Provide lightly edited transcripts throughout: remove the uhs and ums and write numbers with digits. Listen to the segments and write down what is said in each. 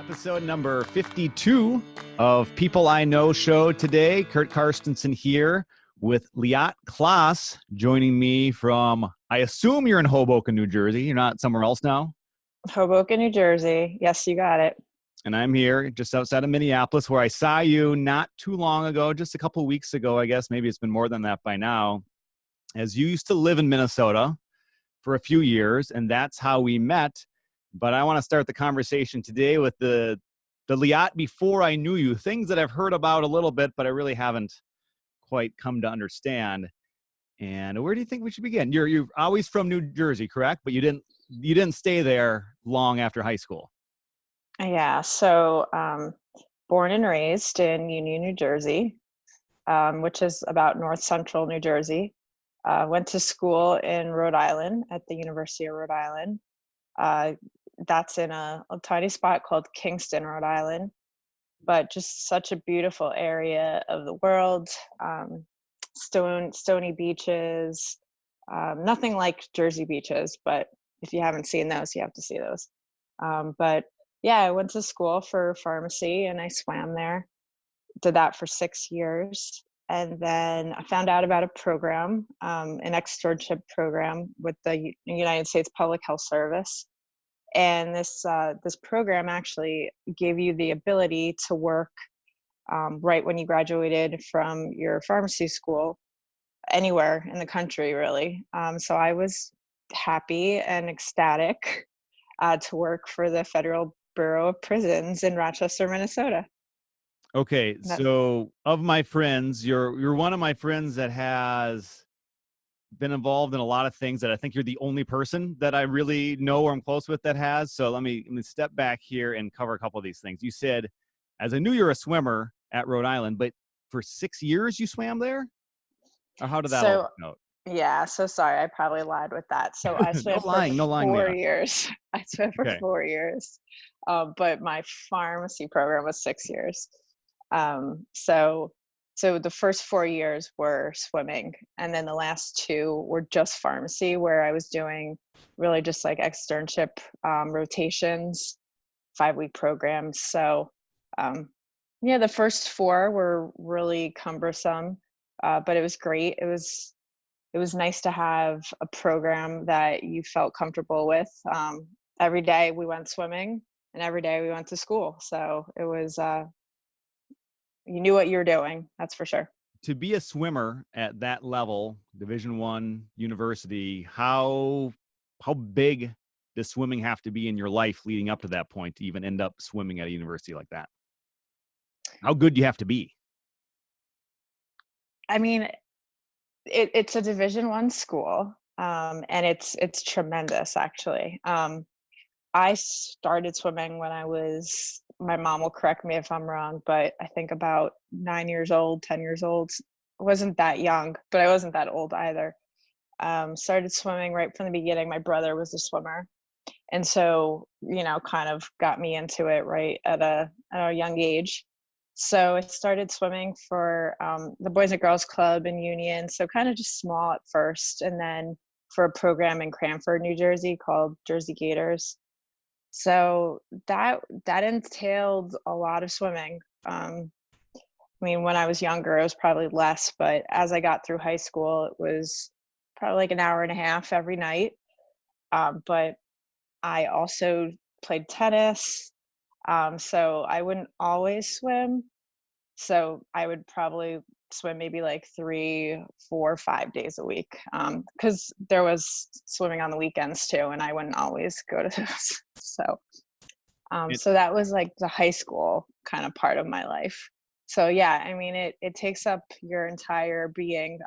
Episode number 52 of People I Know show today. Curt Carstensen here with Liatte Closs joining me from, I assume you're in Hoboken, New Jersey. You're not somewhere else now? Hoboken, New Jersey. Yes, you got it. And I'm here just outside of Minneapolis, where I saw you not too long ago, just a couple of weeks ago, I guess. Maybe it's been more than that by now. As you used to live in Minnesota for a few years, and that's how we met. But I want to start the conversation today with the Liatte before I knew you, things that I've heard about a little bit, but I really haven't quite come to understand. And where do you think we should begin? You're always from New Jersey, correct? But you didn't stay there long after high school. Yeah, so born and raised in Union, New Jersey, which is about north central New Jersey. Went to school in Rhode Island at the University of Rhode Island. That's in a tiny spot called Kingston, Rhode Island, but just such a beautiful area of the world. Stony beaches, nothing like Jersey beaches, but if you haven't seen those, you have to see those. But yeah, I went to school for pharmacy and I swam there, did that for 6 years. And then I found out about a program, an externship program with the United States Public Health Service. And this program actually gave you the ability to work right when you graduated from your pharmacy school, anywhere in the country, really. So I was happy and ecstatic to work for the Federal Bureau of Prisons in Rochester, Minnesota. Okay, so of my friends, you're one of my friends that has been involved in a lot of things that I think you're the only person that I really know or I'm close with that has. So let me step back here and cover a couple of these things. You said, as I knew you're a swimmer at Rhode Island, but for 6 years you swam there? Or how did that all work out? Yeah, so sorry, I probably lied with that. So I swam No lying, 4 Liatte. years. I swam for Okay. 4 years, but my pharmacy program was 6 years. So the first 4 years were swimming, and then the last 2 were just pharmacy, where I was doing really just like externship rotations, 5-week programs. So yeah, the first 4 were really cumbersome, but it was great. It was nice to have a program that you felt comfortable with. Every day we went swimming, and every day we went to school. So it was you knew what you were doing, that's for sure. To be a swimmer at that level, Division I university, how big does swimming have to be in your life leading up to that point to even end up swimming at a university like that? How good do you have to be? I mean, it's a Division I school, and it's tremendous, actually. I started swimming when my mom will correct me if I'm wrong, but I think about 9 years old, 10 years old. I wasn't that young, but I wasn't that old either. Started swimming right from the beginning. My brother was a swimmer. And so, kind of got me into it right at a young age. So I started swimming for the Boys and Girls Club in Union. So kind of just small at first. And then for a program in Cranford, New Jersey called Jersey Gators. So that entailed a lot of swimming. I mean, when I was younger, it was probably less, but as I got through high school, it was probably like an hour and a half every night. But I also played tennis, so I wouldn't always swim. So I would probably swim maybe like 3, 4, 5 days a week, because there was swimming on the weekends too, and I wouldn't always go to those. So that was like the high school kind of part of my life. So yeah, I mean, it takes up your entire being.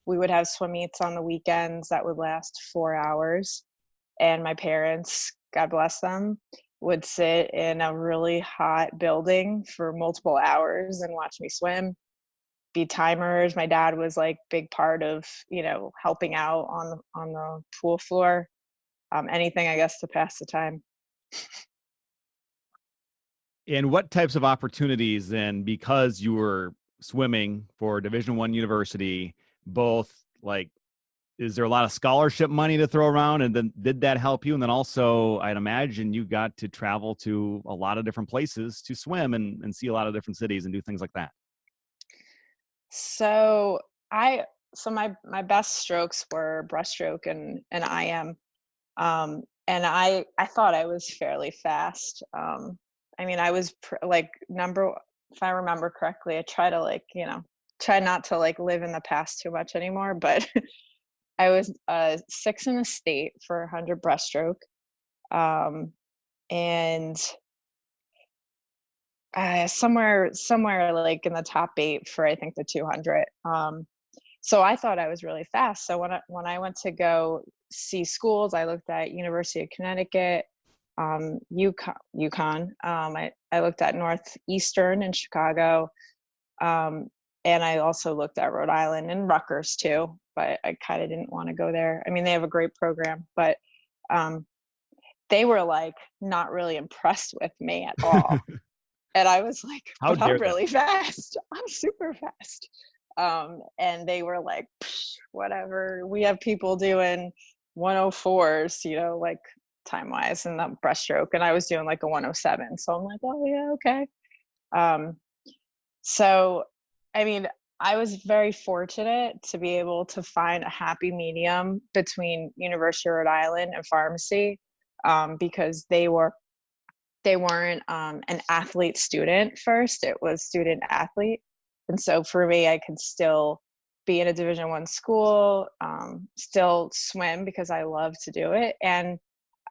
We would have swim meets on the weekends that would last 4 hours, and my parents, God bless them, would sit in a really hot building for multiple hours and watch me swim, be timers. My dad was like big part of, helping out on the pool floor, anything, I guess, to pass the time. And what types of opportunities then, because you were swimming for Division I university, both like is there a lot of scholarship money to throw around? And then did that help you? And then also, I'd imagine you got to travel to a lot of different places to swim and see a lot of different cities and do things like that. So I my best strokes were breaststroke and IM. And I thought I was fairly fast. I mean, I was like number, if I remember correctly, I try to like, try not to like live in the past too much anymore, but I was six in the state for 100 breaststroke. Um, and somewhere like in the top 8 for I think the 200. So I thought I was really fast. So when I went to go see schools, I looked at University of Connecticut, UConn. I looked at Northeastern in Chicago, um, and I also looked at Rhode Island and Rutgers too. But I kind of didn't want to go there. I mean, they have a great program, but um, they were like not really impressed with me at all. And I was like, How but I'm dare they? really fast. I'm super fast. And they were like, whatever. We have people doing 104s, like time wise and the breaststroke. And I was doing like a 107. So I'm like, oh, yeah, okay. Um, so, I mean, I was very fortunate to be able to find a happy medium between University of Rhode Island and Pharmacy, because they weren't an athlete student first, it was student athlete. And so for me, I could still be in a Division I school, still swim because I love to do it. And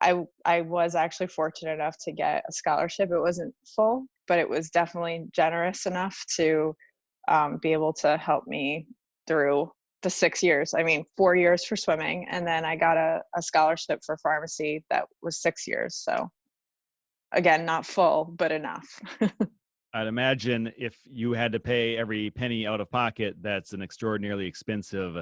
I was actually fortunate enough to get a scholarship. It wasn't full, but it was definitely generous enough to be able to help me through the 6 years. I mean, 4 years for swimming, and then I got a scholarship for pharmacy that was 6 years. So again, not full, but enough. I'd imagine if you had to pay every penny out of pocket, that's an extraordinarily expensive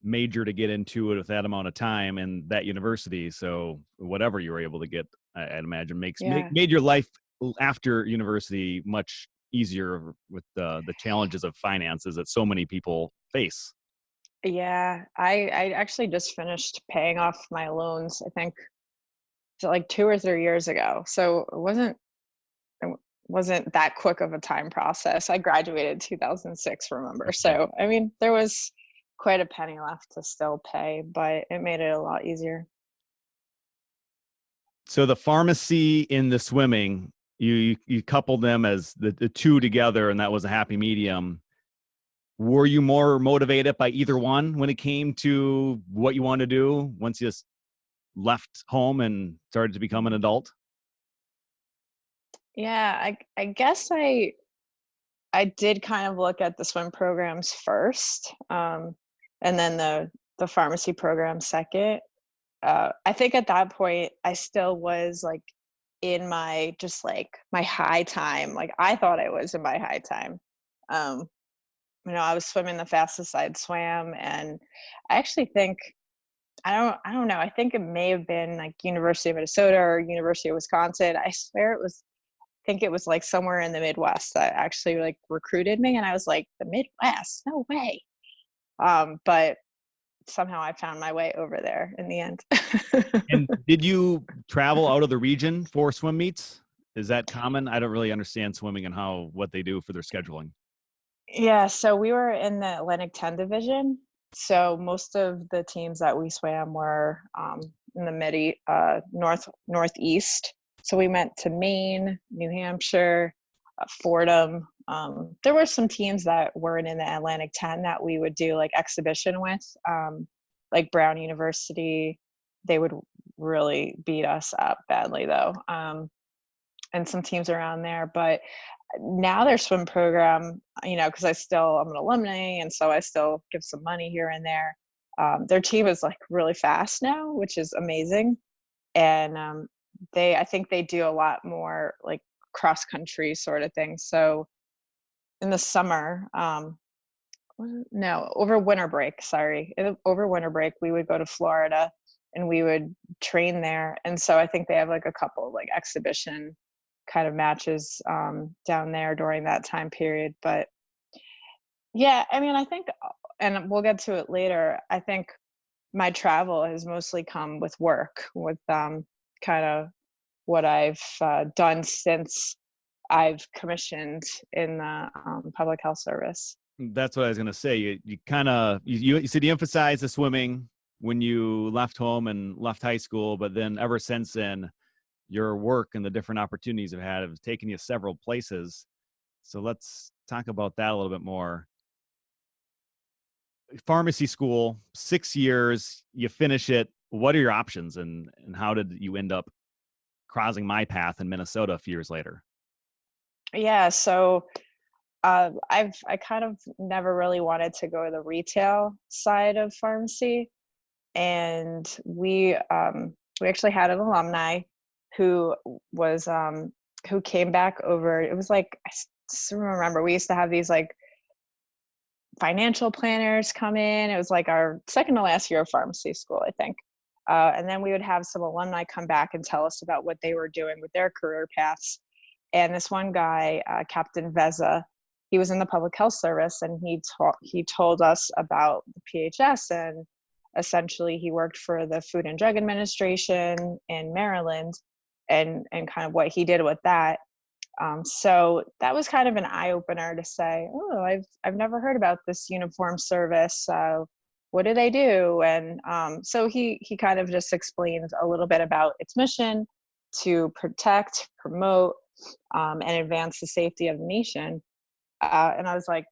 major to get into it with that amount of time and that university. So whatever you were able to get, I'd imagine Yeah. made your life after university much easier with the challenges of finances that so many people face. Yeah. I actually just finished paying off my loans, I think like 2 or 3 years ago. So it wasn't that quick of a time process. I graduated in 2006, remember? Okay. So, I mean, there was quite a penny left to still pay, but it made it a lot easier. So the pharmacy in the swimming, you coupled them as the two together, and that was a happy medium. Were you more motivated by either one when it came to what you wanted to do once you just left home and started to become an adult? Yeah, I guess I did kind of look at the swim programs first, and then the pharmacy program second. I think at that point I still was like in my just like my high time. Like I thought I was in my high time. Um, I was swimming the fastest I'd swam, and I actually think I don't know. I think it may have been like University of Minnesota or University of Wisconsin. I swear it was. I think it was like somewhere in the Midwest that actually like recruited me, and I was like, the Midwest? No way. But somehow I found my way over there in the end. And did you travel out of the region for swim meets? Is that common? I don't really understand swimming and what they do for their scheduling. Yeah, so we were in the Atlantic 10 division. So most of the teams that we swam were in the northeast. So we went to Maine, New Hampshire, Fordham. There were some teams that weren't in the Atlantic 10 that we would do like exhibition with, like Brown University. They would really beat us up badly though, and some teams around there. But now their swim program, because I'm an alumni, and so I still give some money here and there. Their team is like really fast now, which is amazing. And I think they do a lot more like cross country sort of things. So in the summer, no, over winter break, sorry, over winter break, we would go to Florida and we would train there. And so I think they have like a couple like exhibition kind of matches down there during that time period. But yeah, I mean, I think, and we'll get to it later, I think my travel has mostly come with work, with kind of what I've done since I've commissioned in the public health service. That's what I was going to say. You kind of, you said you emphasized the swimming when you left home and left high school, but then ever since then, your work and the different opportunities you've had have taken you several places. So let's talk about that a little bit more. Pharmacy school, 6 years, you finish it. What are your options, and how did you end up crossing my path in Minnesota a few years later? Yeah, so I kind of never really wanted to go to the retail side of pharmacy, and we actually had an alumni who was who came back over. It was like I still remember we used to have these like financial planners come in. It was like our second to last year of pharmacy school, I think. And then we would have some alumni come back and tell us about what they were doing with their career paths. And this one guy, Captain Veza, he was in the public health service, and he told us about the PHS, and essentially he worked for the Food and Drug Administration in Maryland, and kind of what he did with that. So that was kind of an eye opener to say, oh, I've never heard about this uniform service. What do they do? And so he kind of just explained a little bit about its mission to protect, promote, and advance the safety of the nation. And I was like,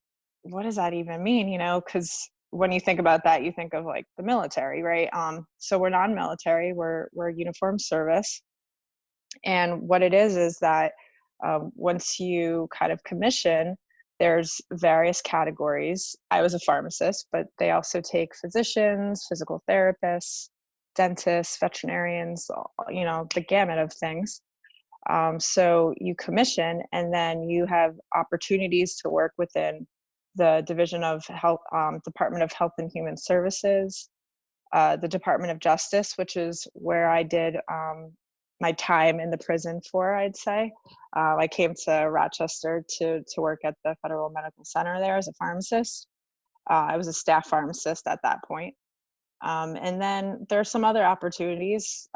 what does that even mean? You know, because when you think about that, you think of like the military, right? So we're non-military, we're uniform service. And what it is that once you kind of commission, there's various categories. I was a pharmacist, but they also take physicians, physical therapists, dentists, veterinarians, you know, the gamut of things. So you commission, and then you have opportunities to work within the Division of Health, Department of Health and Human Services, the Department of Justice, which is where I did my time in the prison for, I'd say. I came to Rochester to work at the Federal Medical Center there as a pharmacist. I was a staff pharmacist at that point. And then there are some other opportunities.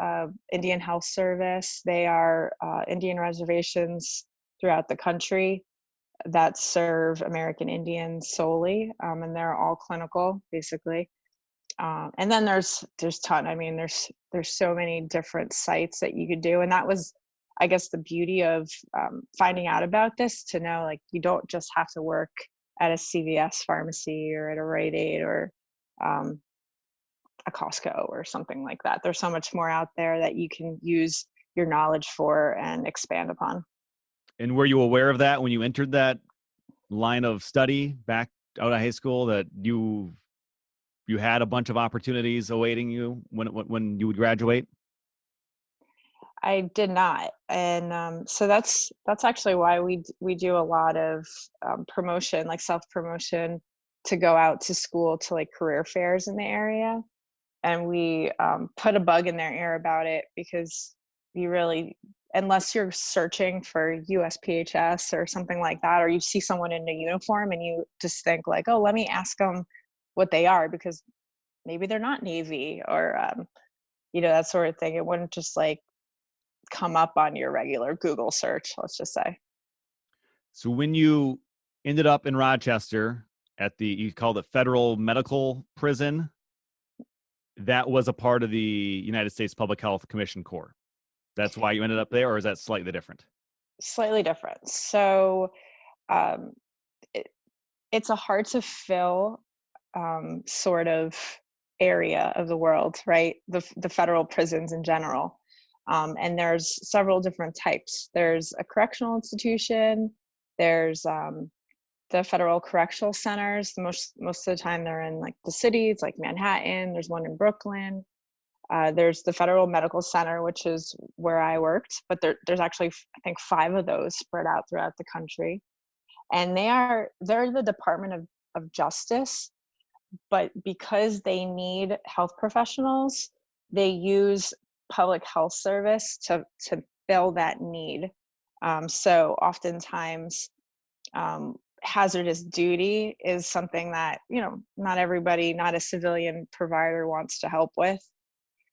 Indian Health Service, they are Indian reservations throughout the country that serve American Indians solely, and they're all clinical, basically. And then there's ton. I mean, there's so many different sites that you could do, and that was, I guess, the beauty of finding out about this, to know like you don't just have to work at a CVS pharmacy or at a Rite Aid or a Costco or something like that. There's so much more out there that you can use your knowledge for and expand upon. And were you aware of that when you entered that line of study back out of high school, that you had a bunch of opportunities awaiting you when you would graduate? I did not, and so that's actually why we do a lot of promotion, like self promotion, to go out to school to like career fairs in the area, and we put a bug in their ear about it, because you really, unless you're searching for USPHS or something like that, or you see someone in a uniform and you just think like, oh, let me ask them what they are, because maybe they're not Navy, or you know, that sort of thing. It wouldn't just like come up on your regular Google search, let's just say. So when you ended up in Rochester at you called it Federal Medical Prison, that was a part of the United States Public Health Commission Corps. That's why you ended up there, or is that slightly different? Slightly different. So um, it, it's a hard to fill sort of area of the world, right? The federal prisons in general. And there's several different types. There's a correctional institution. There's the federal correctional centers. Most of the time they're in like the cities, like Manhattan. There's one in Brooklyn. There's the Federal Medical Center, which is where I worked, but there's actually, I think, 5 of those spread out throughout the country. And they're the Department of Justice, but because they need health professionals, they use public health service to fill that need. So oftentimes, hazardous duty is something that, you know, not everybody, not a civilian provider wants to help with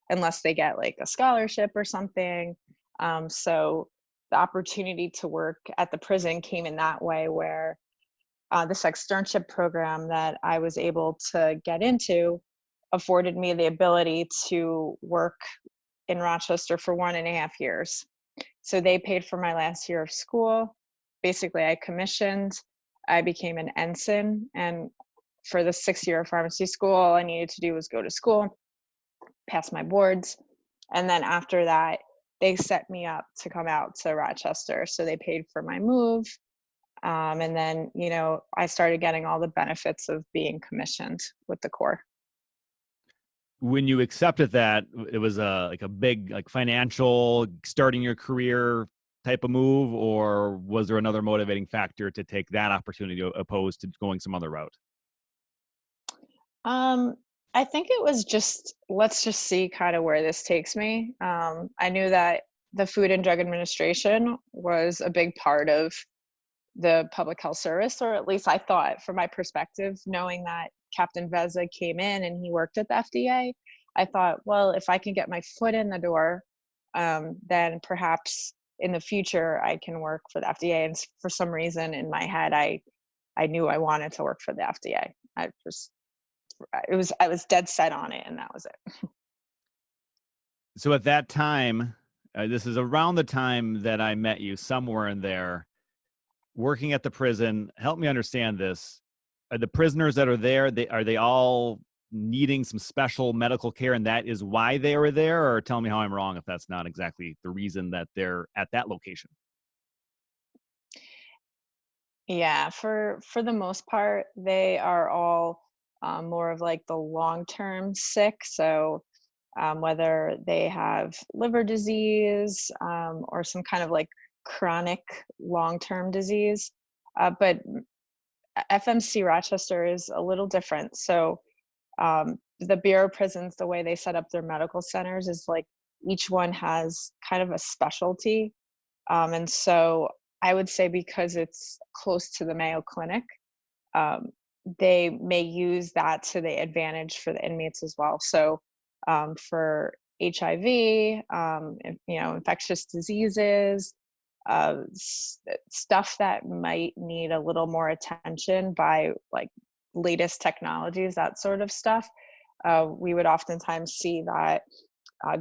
unless they get like a scholarship or something. So the opportunity to work at the prison came in that way, where this externship program that I was able to get into afforded me the ability to work in Rochester for 1.5 years. So they paid for my last year of school. Basically, I commissioned, I became an ensign, and for the 6 year of pharmacy school, all I needed to do was go to school, pass my boards, and then after that, they set me up to come out to Rochester. So they paid for my move. And then, you know, I started getting all the benefits of being commissioned with the Corps. When you accepted that, it was a like a big like financial starting your career type of move, or was there another motivating factor to take that opportunity opposed to going some other route? Um, I think it was just, let's just see kind of where this takes me. I knew that the Food and Drug Administration was a big part of the public health service, or at least I thought from my perspective, knowing that Captain Veza came in and he worked at the FDA. I thought, well, if I can get my foot in the door, then perhaps in the future I can work for the FDA. And for some reason in my head, I knew I wanted to work for the FDA. I was dead set on it, and that was it. So at that time, this is around the time that I met you, somewhere in there, working at the prison. Help me understand this. Are the prisoners that are there, are they all needing some special medical care, and that is why they are there? Or tell me how I'm wrong if that's not exactly the reason that they're at that location. Yeah, for the most part, they are all more of like the long-term sick. So whether they have liver disease or some kind of like chronic long-term disease. But FMC Rochester is a little different. So the Bureau of Prisons, the way they set up their medical centers is like each one has kind of a specialty. And so I would say because it's close to the Mayo Clinic, um, they may use that to the advantage for the inmates as well. So for HIV, you know, infectious diseases, stuff that might need a little more attention by like latest technologies, that sort of stuff. We would oftentimes see that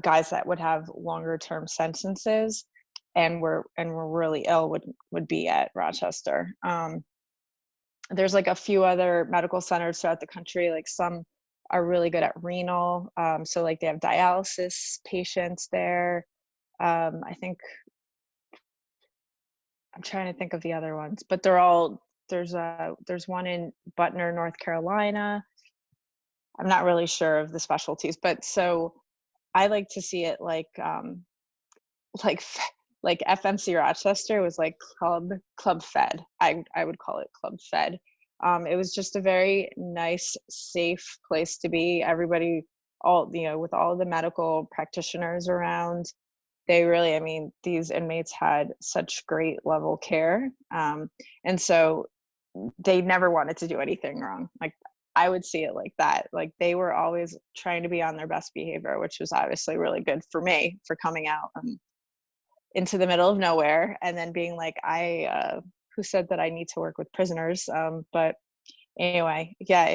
guys that would have longer term sentences and were really ill would be at Rochester. There's like a few other medical centers throughout the country. Like some are really good at renal, so like they have dialysis patients there. I think I'm trying to think of the other ones, but they're all there's one in Butner, North Carolina. I'm not really sure of the specialties, but so I like to see it like like FMC Rochester was like club fed. I would call it club fed. It was just a very nice, safe place to be. Everybody, all you know, with all the medical practitioners around, they really, I mean, these inmates had such great level care, and so they never wanted to do anything wrong. Like I would see it like that. Like they were always trying to be on their best behavior, which was obviously really good for me for coming out into the middle of nowhere and then being like, who said that I need to work with prisoners? But anyway, yeah,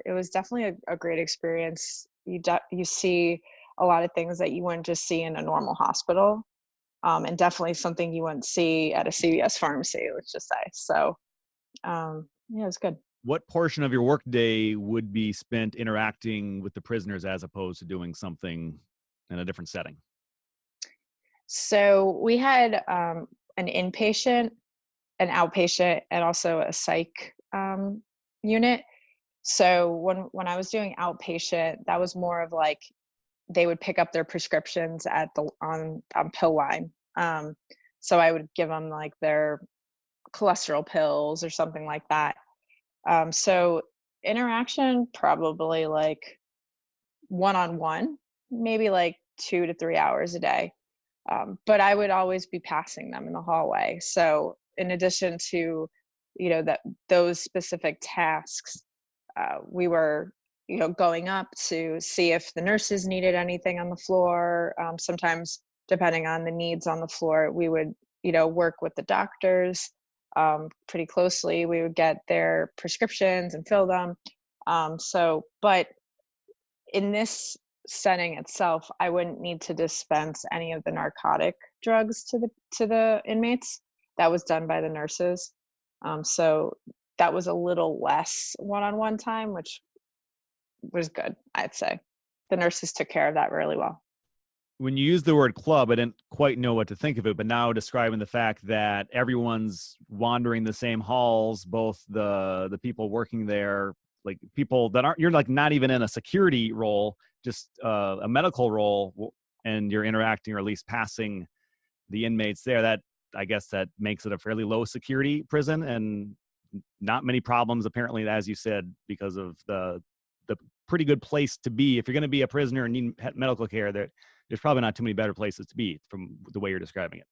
it was definitely a great experience. You see a lot of things that you wouldn't just see in a normal hospital, and definitely something you wouldn't see at a CVS pharmacy, let's just say. So yeah, it was good. What portion of your workday would be spent interacting with the prisoners as opposed to doing something in a different setting? So we had an inpatient, an outpatient, and also a psych unit. So when I was doing outpatient, that was more of like they would pick up their prescriptions at the on pill line. So I would give them like their cholesterol pills or something like that. So interaction probably like one on one, maybe like 2 to 3 hours a day. But I would always be passing them in the hallway. So in addition to that those specific tasks, we were, going up to see if the nurses needed anything on the floor. Sometimes, depending on the needs on the floor, we would, work with the doctors pretty closely. We would get their prescriptions and fill them. But in this setting itself, I wouldn't need to dispense any of the narcotic drugs to the inmates. That was done by the nurses. So that was a little less one-on-one time, which was good, I'd say. The nurses took care of that really well. When you use the word club, I didn't quite know what to think of it, but now describing the fact that everyone's wandering the same halls, both the people working there, like people that aren't, you're like not even in a security role, just a medical role, and you're interacting or at least passing the inmates there. That, I guess, that makes it a fairly low security prison, and not many problems apparently, as you said, because of the pretty good place to be if you're going to be a prisoner and need medical care. There's probably not too many better places to be from the way you're describing it.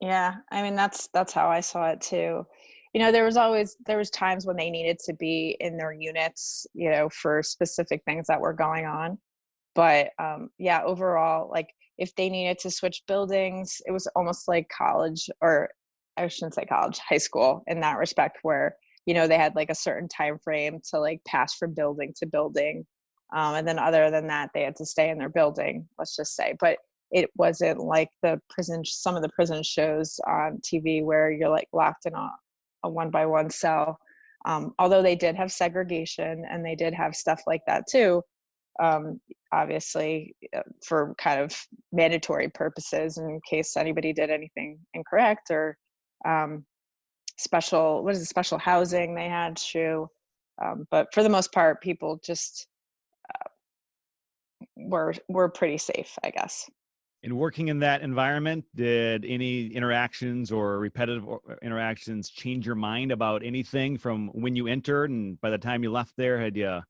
Yeah, I mean, that's how I saw it too. There was times when they needed to be in their units, for specific things that were going on. But yeah, overall, like if they needed to switch buildings, it was almost like college, or I shouldn't say college, high school in that respect, where they had like a certain time frame to like pass from building to building, and then other than that, they had to stay in their building. Let's just say, but it wasn't like some of the prison shows on TV where you're like locked in a one by one cell. Although they did have segregation and they did have stuff like that too. Obviously, for kind of mandatory purposes in case anybody did anything incorrect, or special housing they had too. But for the most part, people just were pretty safe, I guess. In working in that environment, did any interactions or repetitive interactions change your mind about anything from when you entered and by the time you left there? Had you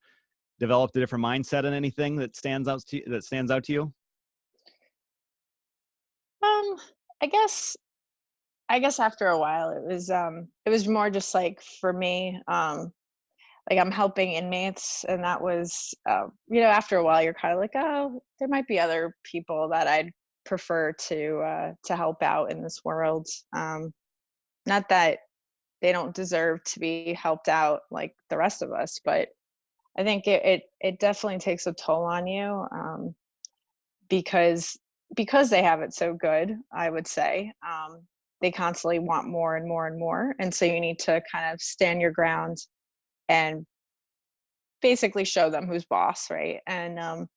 developed a different mindset on anything that stands out to you? Um, I guess after a while it was more just like for me, like I'm helping inmates, and that was, after a while you're kind of like, oh, there might be other people that I'd prefer to help out in this world. Not that they don't deserve to be helped out like the rest of us, but I think it definitely takes a toll on you, because they have it so good, I would say. They constantly want more and more and more, and so you need to kind of stand your ground and basically show them who's boss, right? And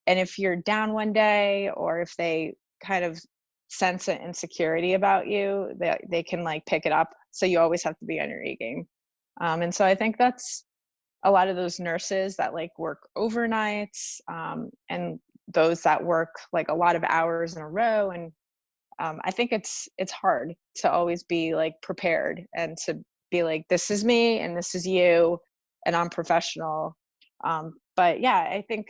if you're down one day, or if they kind of sense an insecurity about you, they can like pick it up. So you always have to be on your A game. And so I think that's a lot of those nurses that like work overnights, and those that work like a lot of hours in a row. And I think it's hard to always be like prepared and to be like, this is me and this is you, and I'm professional. But yeah, I think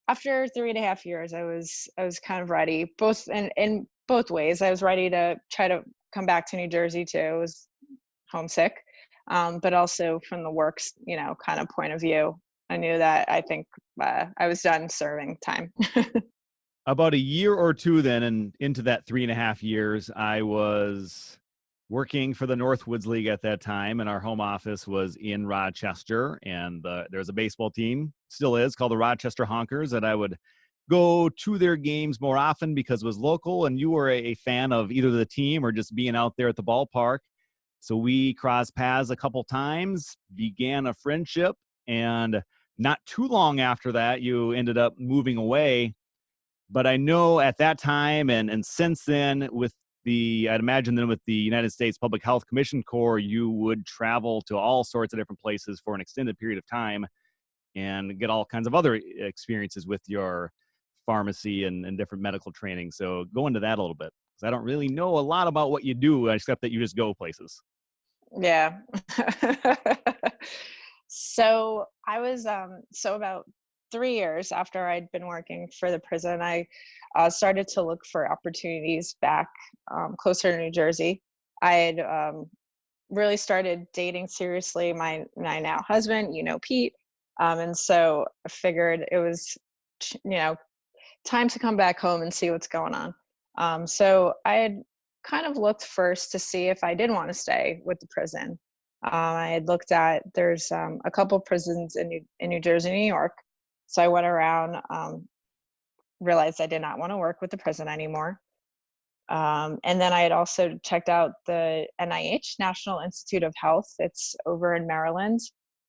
after 3.5 years, I was kind of ready, both in both ways. I was ready to try to come back to New Jersey too. I was homesick, but also from the works, kind of point of view. I knew that I think I was done serving time. About a year or two then, and into that 3.5 years, I was working for the Northwoods League at that time, and our home office was in Rochester, and there's a baseball team, still is, called the Rochester Honkers, that I would go to their games more often because it was local, and you were a fan of either the team or just being out there at the ballpark. So we crossed paths a couple times, began a friendship, and not too long after that, you ended up moving away. But I know at that time and since then, I'd imagine then with the United States Public Health Commission Corps, you would travel to all sorts of different places for an extended period of time and get all kinds of other experiences with your pharmacy and different medical training. So go into that a little bit, because I don't really know a lot about what you do except that you just go places. Yeah. So I was so about 3 years after I'd been working for the prison, I started to look for opportunities back closer to New Jersey. I had really started dating seriously my now husband, Pete. And so I figured it was, time to come back home and see what's going on. So I had kind of looked first to see if I did want to stay with the prison. I had looked at, there's a couple prisons in New Jersey, New York. So I went around, realized I did not want to work with the prison anymore. And then I had also checked out the NIH, National Institute of Health. It's over in Maryland.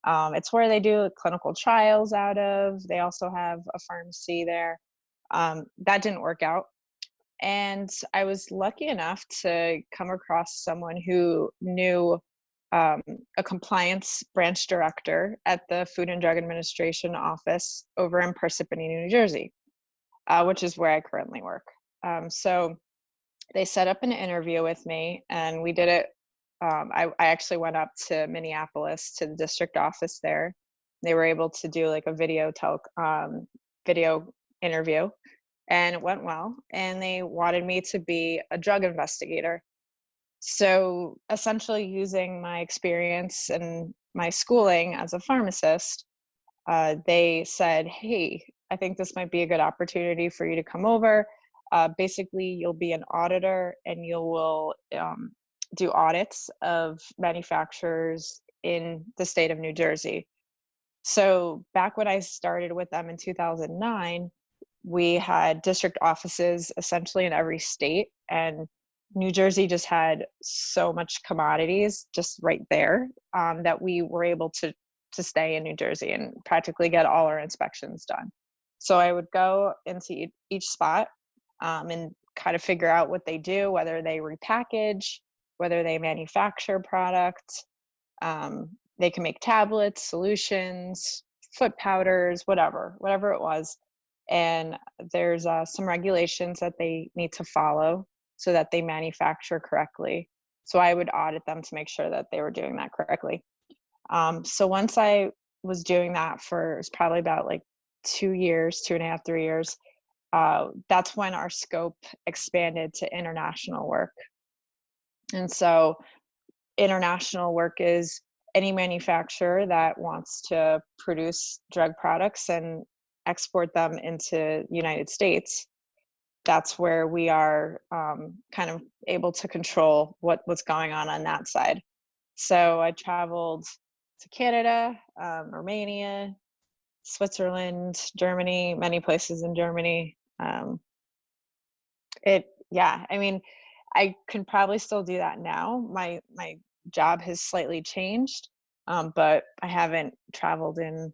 It's where they do clinical trials out of. They also have a pharmacy there. That didn't work out. And I was lucky enough to come across someone who knew a compliance branch director at the Food and Drug Administration office over in Parsippany, New Jersey, which is where I currently work. So they set up an interview with me, and we did it. I actually went up to Minneapolis to the district office there. They were able to do like a video interview, and it went well. And they wanted me to be a drug investigator. So essentially, using my experience and my schooling as a pharmacist, they said, "Hey, I think this might be a good opportunity for you to come over. Basically, you'll be an auditor, and you will do audits of manufacturers in the state of New Jersey." So back when I started with them in 2009, we had district offices essentially in every state, and New Jersey just had so much commodities just right there, that we were able to stay in New Jersey and practically get all our inspections done. So I would go into each spot, and kind of figure out what they do, whether they repackage, whether they manufacture product. They can make tablets, solutions, foot powders, whatever it was. And there's some regulations that they need to follow so that they manufacture correctly. So I would audit them to make sure that they were doing that correctly. So once I was doing that for, it's probably about like 2 years, 2.5, 3 years, that's when our scope expanded to international work. And so international work is any manufacturer that wants to produce drug products and export them into the United States. That's where we are kind of able to control what's going on that side. So I traveled to Canada, Romania, Switzerland, Germany, many places in Germany. Yeah, I mean, I can probably still do that now. My job has slightly changed, but I haven't traveled in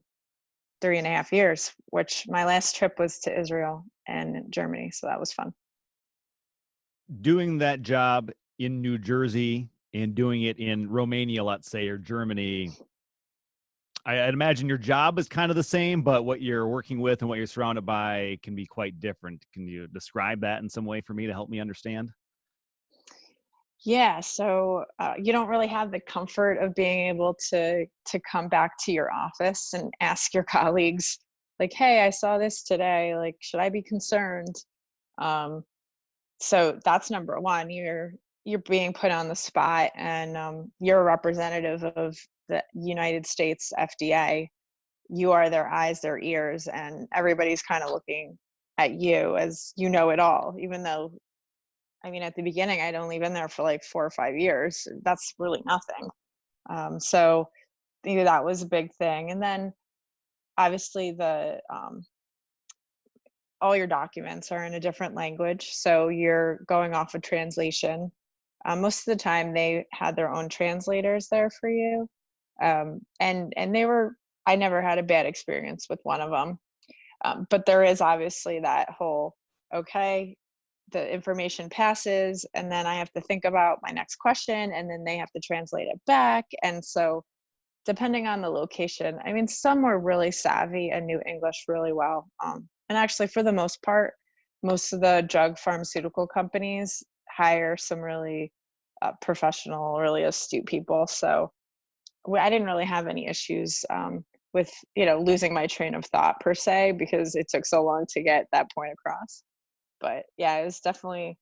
3.5 years, which my last trip was to Israel and Germany, so that was fun. Doing that job in New Jersey and doing it in Romania, let's say, or Germany, I'd imagine your job is kind of the same, but what you're working with and what you're surrounded by can be quite different. Can you describe that in some way for me to help me understand? Yeah, so you don't really have the comfort of being able to come back to your office and ask your colleagues, like, "Hey, I saw this today. Like, should I be concerned?" Um, so that's number one. You're being put on the spot, and you're a representative of the United States FDA. You are their eyes, their ears, and everybody's kind of looking at you as you know it all, even though, I mean, at the beginning, I'd only been there for like 4 or 5 years. That's really nothing. So that was a big thing. And then obviously all your documents are in a different language, so you're going off of translation. Most of the time, they had their own translators there for you, and they were. I never had a bad experience with one of them, but there is obviously that whole, okay, the information passes, and then I have to think about my next question, and then they have to translate it back. And so depending on the location, I mean, some were really savvy and knew English really well. And actually, for the most part, most of the drug pharmaceutical companies hire some really professional, really astute people. So I didn't really have any issues with losing my train of thought per se, because it took so long to get that point across. But yeah, it was definitely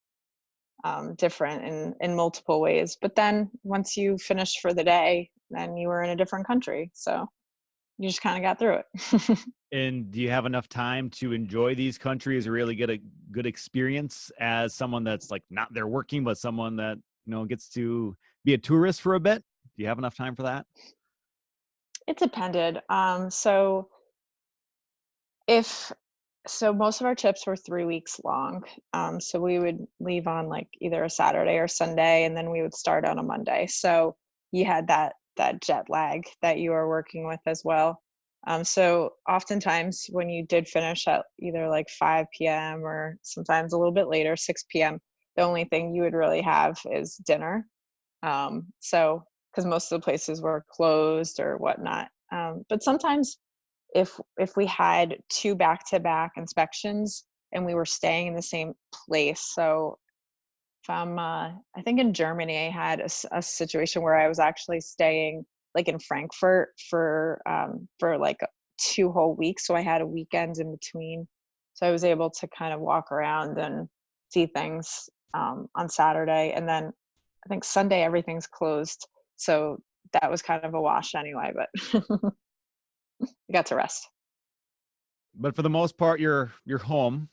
different in multiple ways. But then once you finished for the day, then you were in a different country. So you just kind of got through it. And do you have enough time to enjoy these countries or really get a good experience as someone that's like not there working, but someone that, gets to be a tourist for a bit? Do you have enough time for that? It depended. If so most of our trips were 3 weeks long. So we would leave on like either a Saturday or Sunday, and then we would start on a Monday. So you had that jet lag that you were working with as well. So oftentimes when you did finish at either like 5 p.m. or sometimes a little bit later, 6 p.m., the only thing you would really have is dinner. So because most of the places were closed or whatnot. But sometimes if we had two back-to-back inspections and we were staying in the same place. So from I think in Germany, I had a situation where I was actually staying like in Frankfurt for like 2 whole weeks. So I had a weekend in between. So I was able to kind of walk around and see things on Saturday, and then I think Sunday everything's closed. So that was kind of a wash anyway. But I got to rest. But for the most part, you're home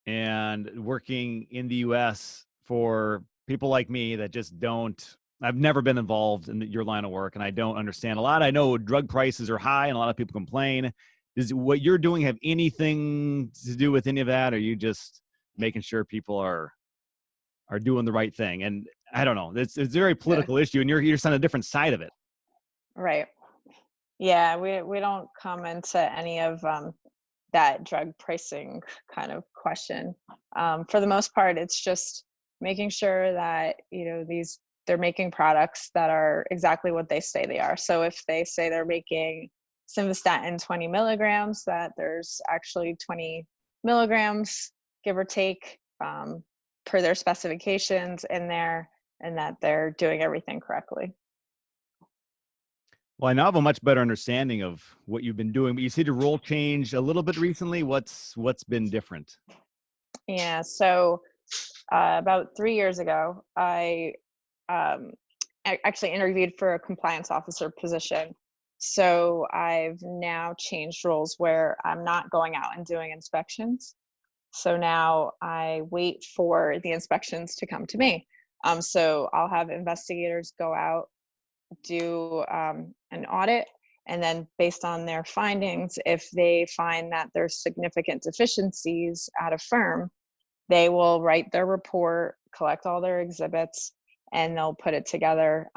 and working in the US for people like me that just don't. I've never been involved in your line of work, and I don't understand a lot. I know drug prices are high and a lot of people complain. Does what you're doing have anything to do with any of that? Or are you just making sure people are doing the right thing? And I don't know. It's a very Yeah. political issue, and you're just on a different side of it. Right. Yeah, we don't come into any of that drug pricing kind of question. For the most part, it's just making sure that they're making products that are exactly what they say they are. So if they say they're making simvastatin 20 milligrams, that there's actually 20 milligrams, give or take, per their specifications in there, and that they're doing everything correctly. Well, I now have a much better understanding of what you've been doing, but you said your role changed a little bit recently. What's been different? Yeah, so about 3 years ago, I actually interviewed for a compliance officer position. So I've now changed roles where I'm not going out and doing inspections. So now I wait for the inspections to come to me. So I'll have investigators go out, do an audit, and then based on their findings, if they find that there's significant deficiencies at a firm, they will write their report, collect all their exhibits, and they'll put it together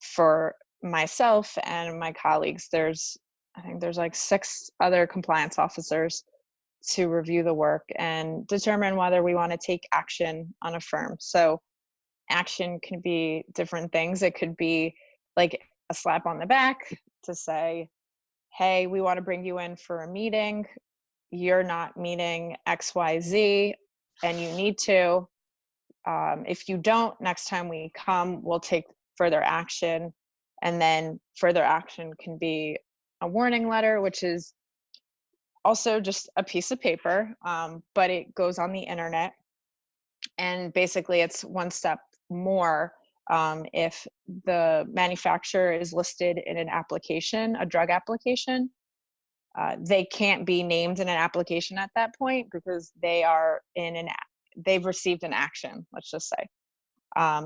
for myself and my colleagues. I think there's like 6 other compliance officers to review the work and determine whether we want to take action on a firm. So action can be different things. It could be like a slap on the back to say, hey, we want to bring you in for a meeting. You're not meeting XYZ and you need to. If you don't, next time we come, we'll take further action. And then further action can be a warning letter, which is also just a piece of paper, but it goes on the internet. And basically, it's one step more. If the manufacturer is listed in an application, a drug application, they can't be named in an application at that point because they've received an action, let's just say.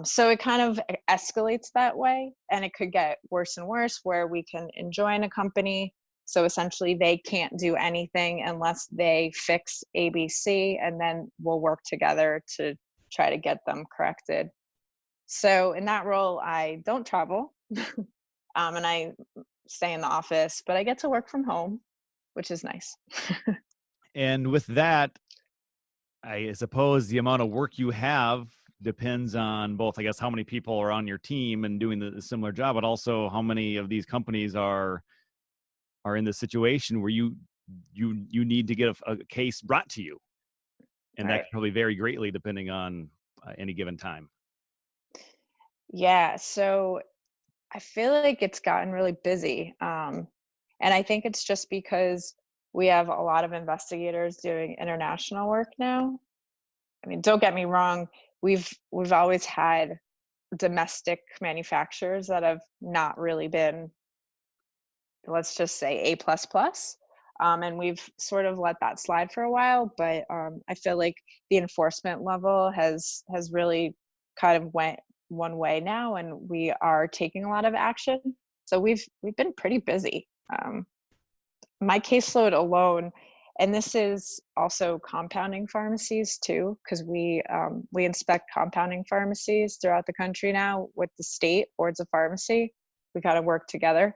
So it kind of escalates that way, and it could get worse and worse where we can enjoin a company. So essentially they can't do anything unless they fix ABC, and then we'll work together to try to get them corrected. So in that role, I don't travel, and I stay in the office, but I get to work from home, which is nice. And with that, I suppose the amount of work you have depends on both, I guess, how many people are on your team and doing the similar job, but also how many of these companies are in the situation where you need to get a case brought to you, and that Right. can probably vary greatly depending on any given time. Yeah. So I feel like it's gotten really busy. And I think it's just because we have a lot of investigators doing international work now. I mean, don't get me wrong, we've always had domestic manufacturers that have not really been, let's just say, A plus plus. And we've sort of let that slide for a while, but I feel like the enforcement level has really kind of went one way now, and we are taking a lot of action. So we've been pretty busy. My caseload alone, and this is also compounding pharmacies too, because we inspect compounding pharmacies throughout the country now with the state boards of pharmacy. We got to work together.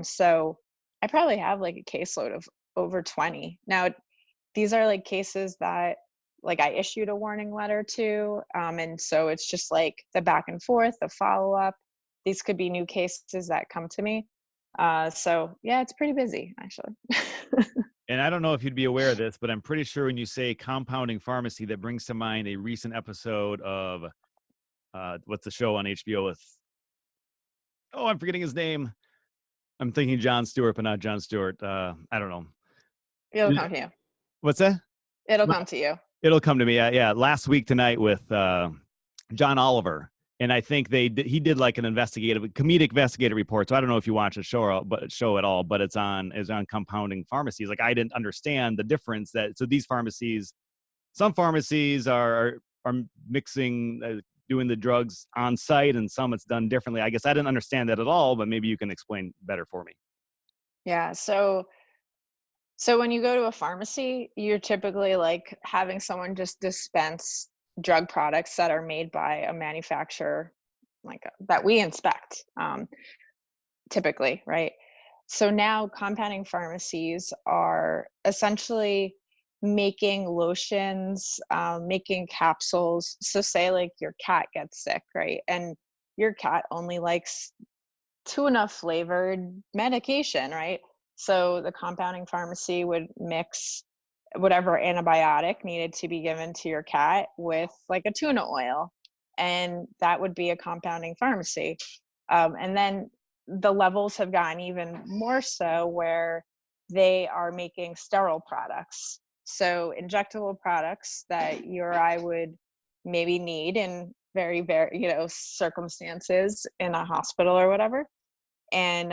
So I probably have like a caseload of over 20. Now, these are like cases that like I issued a warning letter to. And so it's just like the back and forth, the follow up. These could be new cases that come to me. So yeah, it's pretty busy actually. And I don't know if you'd be aware of this, but I'm pretty sure when you say compounding pharmacy, that brings to mind a recent episode of what's the show on HBO with, oh, I'm forgetting his name. I'm thinking Jon Stewart, but not Jon Stewart. I don't know. It'll come to you. What's that? It'll come to you. It'll come to me. Yeah. Last week tonight with John Oliver. And I think he did like an comedic investigative report. So I don't know if you watch the show at all, but it's on compounding pharmacies. Like I didn't understand the difference so these pharmacies, some pharmacies are mixing, doing the drugs on site, and some it's done differently. I guess I didn't understand that at all, but maybe you can explain better for me. Yeah. So when you go to a pharmacy, you're typically like having someone just dispense drug products that are made by a manufacturer like that we inspect, typically, right? So now compounding pharmacies are essentially making lotions, making capsules. So say like your cat gets sick, right? And your cat only likes tuna flavored medication, right? So the compounding pharmacy would mix whatever antibiotic needed to be given to your cat with like a tuna oil, and that would be a compounding pharmacy. And then the levels have gotten even more so where they are making sterile products. So injectable products that you or I would maybe need in very, very, circumstances in a hospital or whatever. And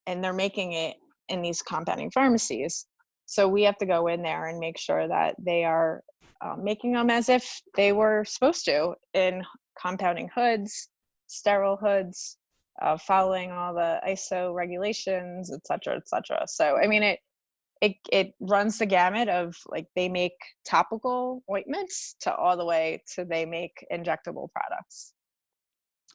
they're making it in these compounding pharmacies. So we have to go in there and make sure that they are making them as if they were supposed to, in compounding hoods, sterile hoods, following all the ISO regulations, et cetera, et cetera. So I mean, it runs the gamut of like they make topical ointments to all the way to they make injectable products.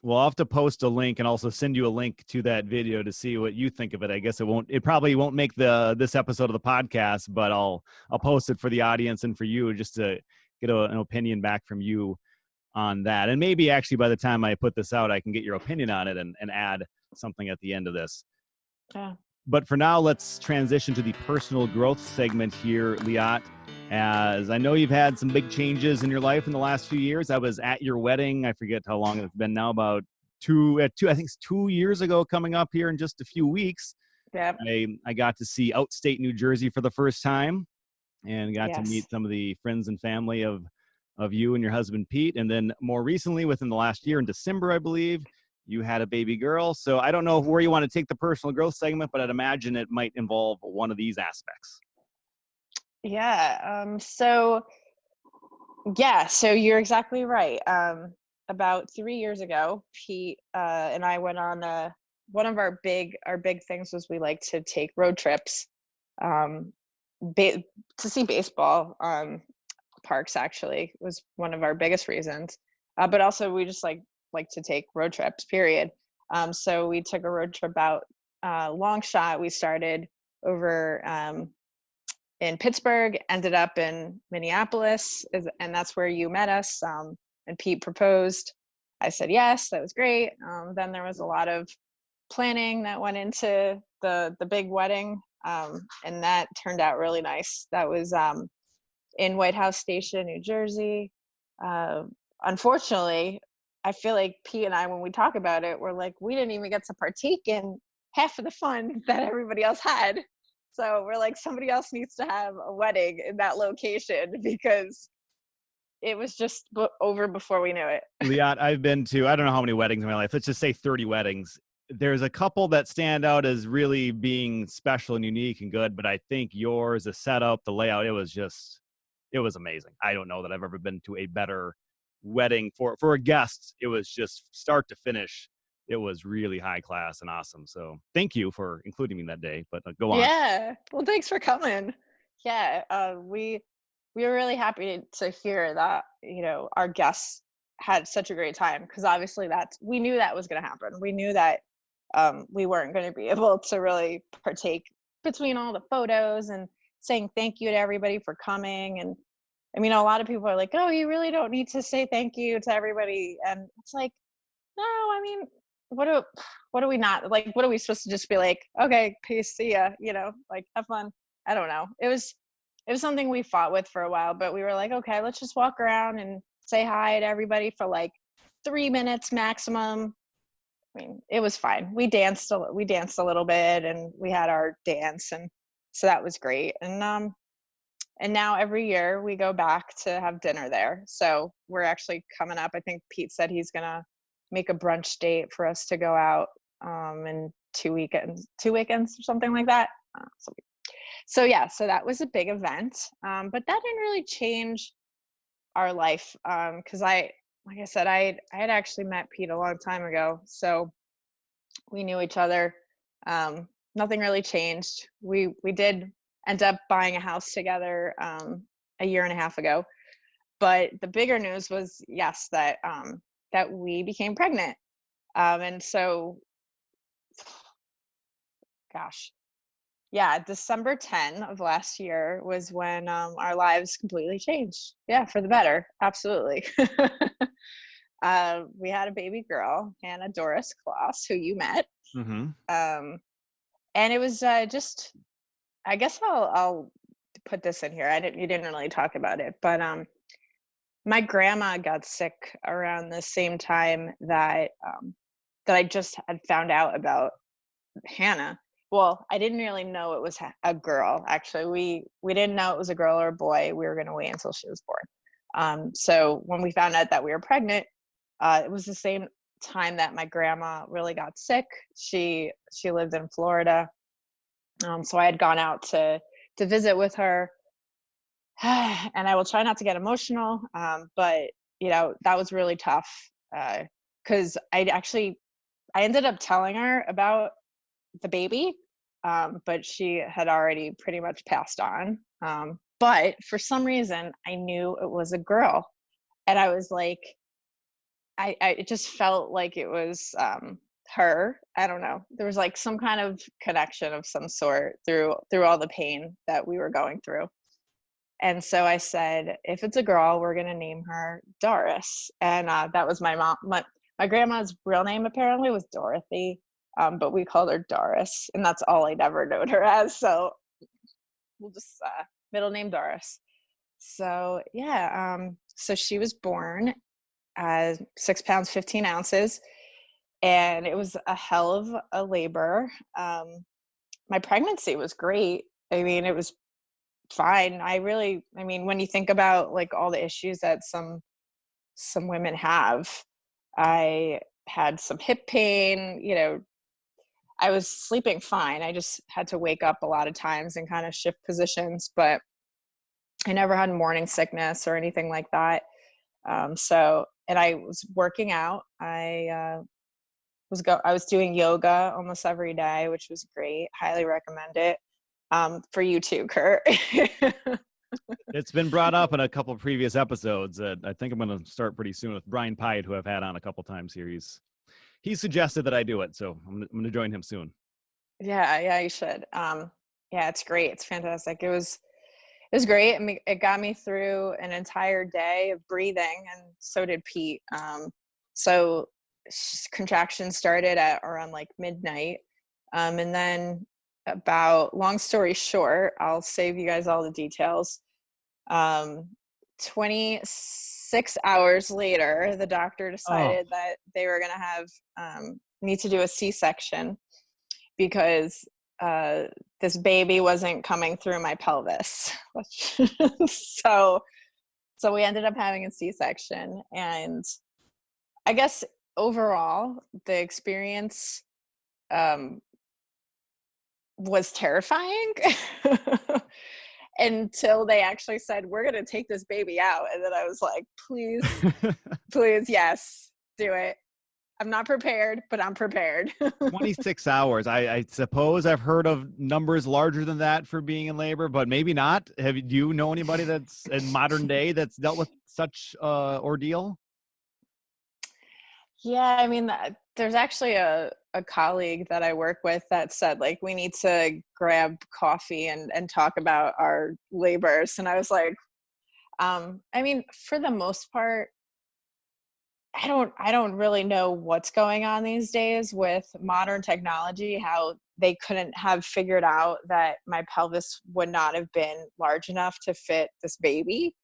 Well, I'll have to post a link and also send you a link to that video to see what you think of it. I guess it probably won't make this episode of the podcast, but I'll post it for the audience and for you just to get an opinion back from you on that. And maybe actually by the time I put this out, I can get your opinion on it and add something at the end of this. Yeah. But for now, let's transition to the personal growth segment here, Liatte. As I know you've had some big changes in your life in the last few years. I was at your wedding. I forget how long it's been now, about I think it's 2 years ago, coming up here in just a few weeks. Yep. I got to see outstate New Jersey for the first time and got to Yes. meet some of the friends and family of you and your husband, Pete. And then more recently, within the last year, in December, I believe, you had a baby girl. So I don't know where you want to take the personal growth segment, but I'd imagine it might involve one of these aspects. Yeah. So you're exactly right. About 3 years ago, Pete and I went on one of our big things was we like to take road trips to see baseball. Parks actually was one of our biggest reasons, but also we just like to take road trips. Period. So we took a road trip out. Long shot. We started over in Pittsburgh, ended up in Minneapolis, and that's where you met us. And Pete proposed. I said yes, that was great. Then there was a lot of planning that went into the big wedding, and that turned out really nice. That was in White House Station, New Jersey. Unfortunately, I feel like Pete and I, when we talk about it, we're like, we didn't even get to partake in half of the fun that everybody else had. So we're like, somebody else needs to have a wedding in that location because it was just over before we knew it. Liatte, I've been to, I don't know how many weddings in my life. Let's just say 30 weddings. There's a couple that stand out as really being special and unique and good, but I think yours, the setup, the layout, it was amazing. I don't know that I've ever been to a better wedding for a guest. It was just start to finish. It was really high class and awesome. So thank you for including me that day, but go on. Yeah. Well, thanks for coming. Yeah. We were really happy to hear that, our guests had such a great time, because obviously we knew that was going to happen. We knew that we weren't going to be able to really partake between all the photos and saying thank you to everybody for coming. And I mean, a lot of people are like, oh, you really don't need to say thank you to everybody. And it's like, no, I mean, what do we not like? What are we supposed to just be like, okay, peace, see ya, like have fun. I don't know. It was something we fought with for a while, but we were like, okay, let's just walk around and say hi to everybody for like 3 minutes maximum. I mean, it was fine. We danced a little bit, and we had our dance, and so that was great. And now every year we go back to have dinner there. So we're actually coming up. I think Pete said he's gonna make a brunch date for us to go out in 2 weekends or something like that. So yeah, so that was a big event, but that didn't really change our life, because like I said, I had actually met Pete a long time ago, so we knew each other. Nothing really changed. We did end up buying a house together a year and a half ago, but the bigger news was, yes, that we became pregnant, and so, gosh. Yeah, December 10 of last year was when our lives completely changed. Yeah, for the better. Absolutely. We had a baby girl, Hannah Doris Closs, who you met. Mm-hmm. And it was just, I guess I'll put this in here. You didn't really talk about it, but my grandma got sick around the same time that I just had found out about Hannah. Well, I didn't really know it was a girl. Actually, we didn't know it was a girl or a boy. We were going to wait until she was born. So when we found out that we were pregnant, it was the same time that my grandma really got sick. She lived in Florida, so I had gone out to visit with her, and I will try not to get emotional, but that was really tough, because I ended up telling her about the baby, but she had already pretty much passed on. But for some reason, I knew it was a girl, and I was like, it just felt like it was her. I don't know. There was like some kind of connection of some sort through all the pain that we were going through. And so I said, if it's a girl, we're gonna name her Doris. And that was my mom. My grandma's real name apparently was Dorothy. But we called her Doris, and that's all I'd ever known her as. So we'll just middle name Doris. So yeah, so she was born 6 pounds 15 ounces, and it was a hell of a labor. My pregnancy was great. I mean, it was fine. I mean, when you think about like all the issues that some women have, I had some hip pain, I was sleeping fine. I just had to wake up a lot of times and kind of shift positions, but I never had morning sickness or anything like that. And I was working out. I was doing yoga almost every day, which was great. Highly recommend it. For you too, Curt. It's been brought up in a couple of previous episodes. I think I'm going to start pretty soon with Brian Pyatt, who I've had on a couple times here. He suggested that I do it, so I'm going to join him soon. Yeah, you should. Yeah, it's great. It's fantastic. It was great. I mean, it got me through an entire day of breathing, and so did Pete. So contractions started at around like midnight, and then long story short, I'll save you guys all the details. 26 hours later, the doctor decided that they were going to have need to do a C-section because this baby wasn't coming through my pelvis. so So we ended up having a C-section, and I guess overall the experience um, was terrifying until they actually said, "We're going to take this baby out," and then I was like, "Please, please, yes, do it. I'm not prepared, but I'm prepared." 26 hours. I suppose I've heard of numbers larger than that for being in labor, but maybe not. Do you know anybody that's in modern day that's dealt with such ordeal? Yeah, I mean, there's actually a colleague that I work with that said, like, we need to grab coffee and talk about our labors. And I was like, I mean, for the most part, I don't really know what's going on these days with modern technology, how they couldn't have figured out that my pelvis would not have been large enough to fit this baby.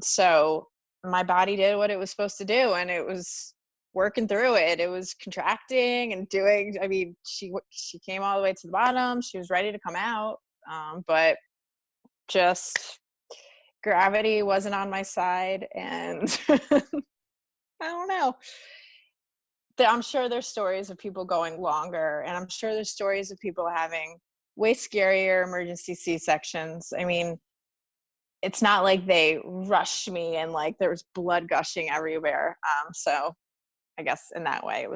So my body did what it was supposed to do, and it was working through it. It was contracting and doing. I mean, she came all the way to the bottom. She was ready to come out, but just gravity wasn't on my side, and I don't know. I'm sure there's stories of people going longer, and I'm sure there's stories of people having way scarier emergency C-sections. I mean, it's not like they rushed me and like there was blood gushing everywhere. So I guess in that way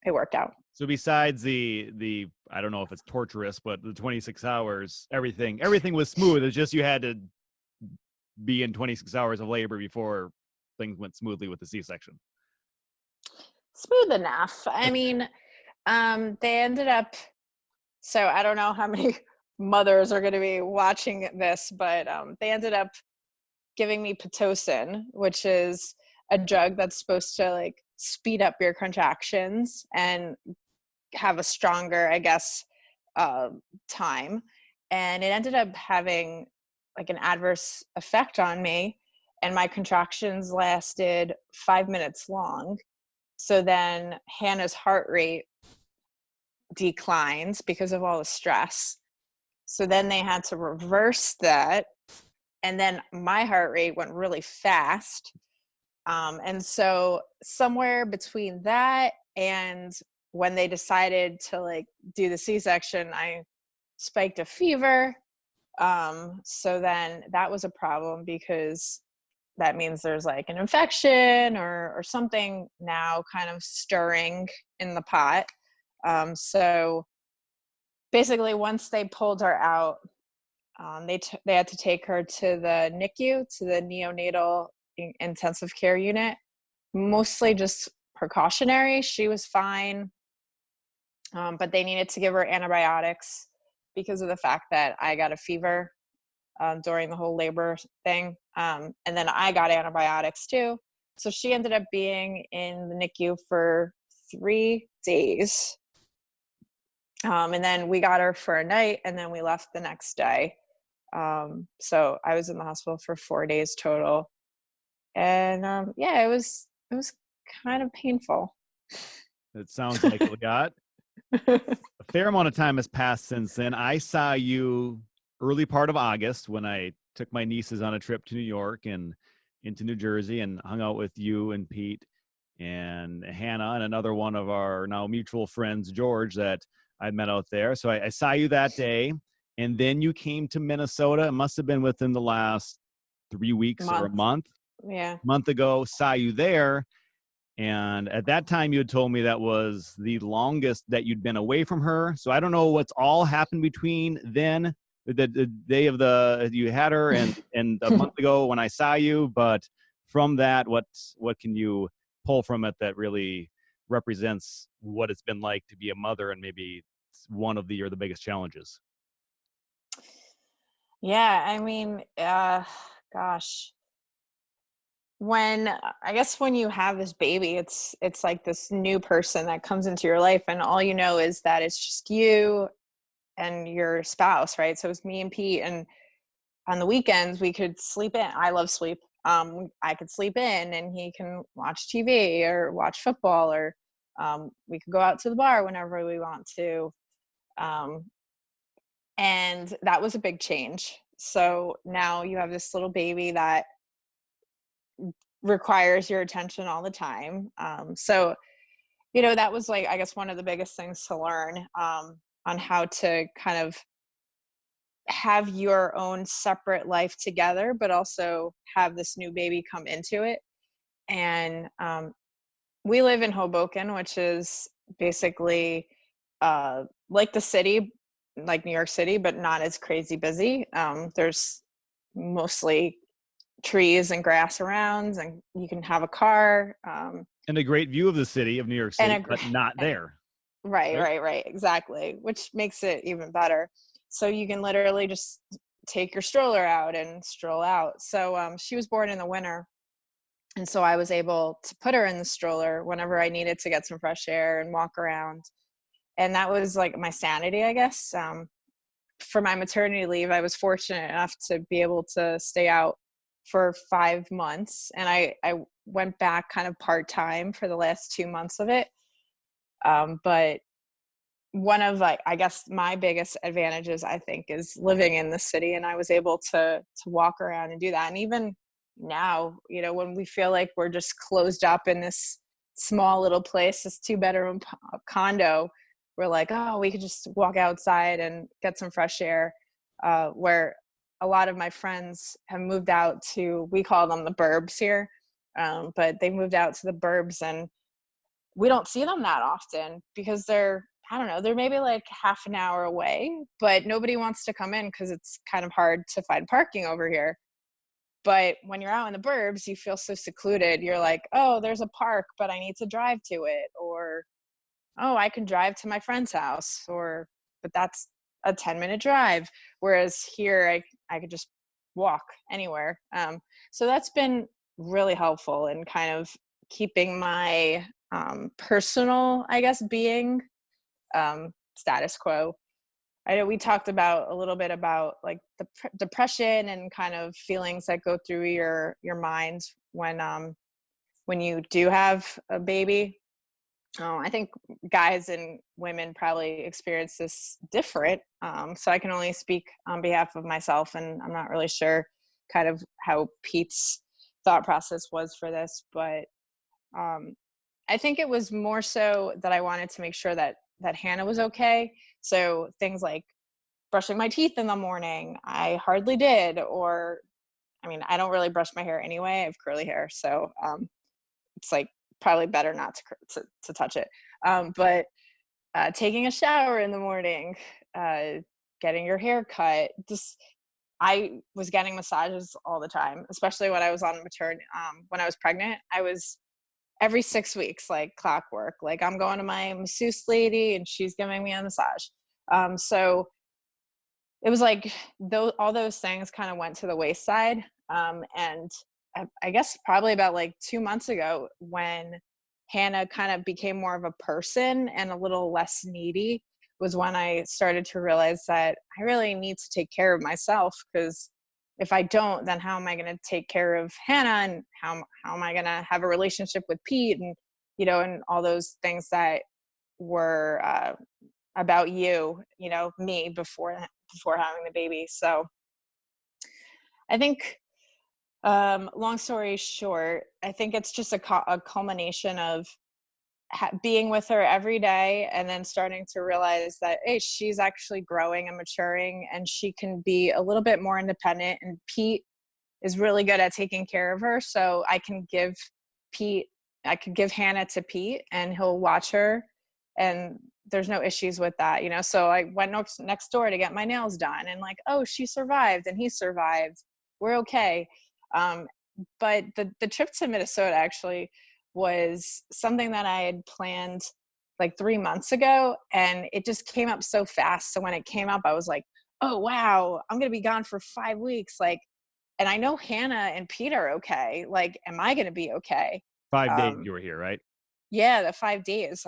it worked out. So besides the I don't know if it's torturous, but the 26 hours, everything was smooth. It's just you had to be in 26 hours of labor before things went smoothly with the C-section. Smooth enough. I Okay. mean, they ended up, so I don't know how many mothers are going to be watching this, but they ended up giving me Pitocin, which is a drug that's supposed to like speed up your contractions and have a stronger, I guess, uh, time. And it ended up having like an adverse effect on me, and my contractions lasted 5 minutes long. So then Hannah's heart rate declines because of all the stress. So then they had to reverse that. And then my heart rate went really fast. And so somewhere between that and when they decided to like do the C-section, I spiked a fever. So then that was a problem because that means there's like an infection or something now kind of stirring in the pot. So basically, once they pulled her out, they had to take her to the NICU, to the neonatal intensive care unit. Mostly just precautionary. She was fine, but they needed to give her antibiotics because of the fact that I got a fever during the whole labor thing, and then I got antibiotics too. So she ended up being in the NICU for 3 days. And then we got her for a night, and then we left the next day. So I was in the hospital for 4 days total, and yeah, it was kind of painful. It sounds like Liatte. A fair amount of time has passed since then. I saw you early part of August when I took my nieces on a trip to New York and into New Jersey and hung out with you and Pete and Hannah and another one of our now mutual friends, George, that I met out there. So I saw you that day. And then you came to Minnesota. It must have been within the last 3 weeks or a Month, yeah. month ago, saw you there. And at that time, you had told me that was the longest that you'd been away from her. So I don't know what's all happened between then, the day of you had her, and a month ago when I saw you. But from that, what can you pull from it that really represents what it's been like to be a mother and maybe one of the biggest challenges? Yeah, I mean, gosh, when I guess when you have this baby, it's like this new person that comes into your life, and all you know is that it's just you and your spouse, right? So it's me and Pete, and on the weekends we could sleep in. I love sleep. I could sleep in, and he can watch TV or watch football, or we could go out to the bar whenever we want to. Um, and that was a big change. So now you have this little baby that requires your attention all the time. So, that was like, I guess, one of the biggest things to learn, on how to kind of have your own separate life together, but also have this new baby come into it. And we live in Hoboken, which is basically like the city, like New York City, but not as crazy busy. There's mostly trees and grass around, and you can have a car. And a great view of the city of New York And City, but not there. right, Right? right, right, exactly, which makes it even better. So you can literally just take your stroller out and stroll out. So she was born in the winter, and so I was able to put her in the stroller whenever I needed to get some fresh air and walk around. And that was like my sanity, I guess. For my maternity leave, I was fortunate enough to be able to stay out for 5 months. And I went back kind of part-time for the last 2 months of it. But one of, like, I guess my biggest advantages, I think, is living in the city, and I was able to walk around and do that. And even now, when we feel like we're just closed up in this small little place, this 2-bedroom condo, we're like, oh, we could just walk outside and get some fresh air. Where a lot of my friends have moved out to, we call them the burbs here, but they moved out to the burbs, and we don't see them that often because they're, I don't know, they're maybe like half an hour away, but nobody wants to come in because it's kind of hard to find parking over here. But when you're out in the burbs, you feel so secluded. You're like, oh, there's a park, but I need to drive to it. Or, oh, I can drive to my friend's house, but that's a 10-minute drive. Whereas here, I could just walk anywhere. So that's been really helpful in kind of keeping my personal, I guess, being status quo. I know we talked about a little bit about like the depression and kind of feelings that go through your mind when you do have a baby. I think guys and women probably experience this different. So I can only speak on behalf of myself, and I'm not really sure kind of how Pete's thought process was for this, but I think it was more so that I wanted to make sure that Hannah was okay. So things like brushing my teeth in the morning, I hardly did, or I mean, I don't really brush my hair anyway. I have curly hair, so it's like probably better not to touch it. But taking a shower in the morning, getting your hair cut, just I was getting massages all the time, especially when I was on when I was pregnant. I was every 6 weeks, like clockwork. Like I'm going to my masseuse lady, and she's giving me a massage. So it was like all those things kind of went to the wayside. And I guess probably about like 2 months ago, when Hannah kind of became more of a person and a little less needy, was when I started to realize that I really need to take care of myself, because if I don't, then how am I going to take care of Hannah, and how am I going to have a relationship with Pete, and and all those things that were about me before having the baby. So I think, long story short, I think it's just a culmination of being with her every day, and then starting to realize that, hey, she's actually growing and maturing, and she can be a little bit more independent. And Pete is really good at taking care of her, so Pete, I could give Hannah to Pete, and he'll watch her, and there's no issues with that, So I went next door to get my nails done, and like, oh, she survived and he survived. We're okay. Um, but the trip to Minnesota actually was something that I had planned like 3 months ago, and it just came up so fast. So when it came up, I was like, oh wow, I'm gonna be gone for 5 weeks. Like, and I know Hannah and Pete are okay. Like, am I gonna be okay? 5 days Um, you were here, right? yeah, the 5 days.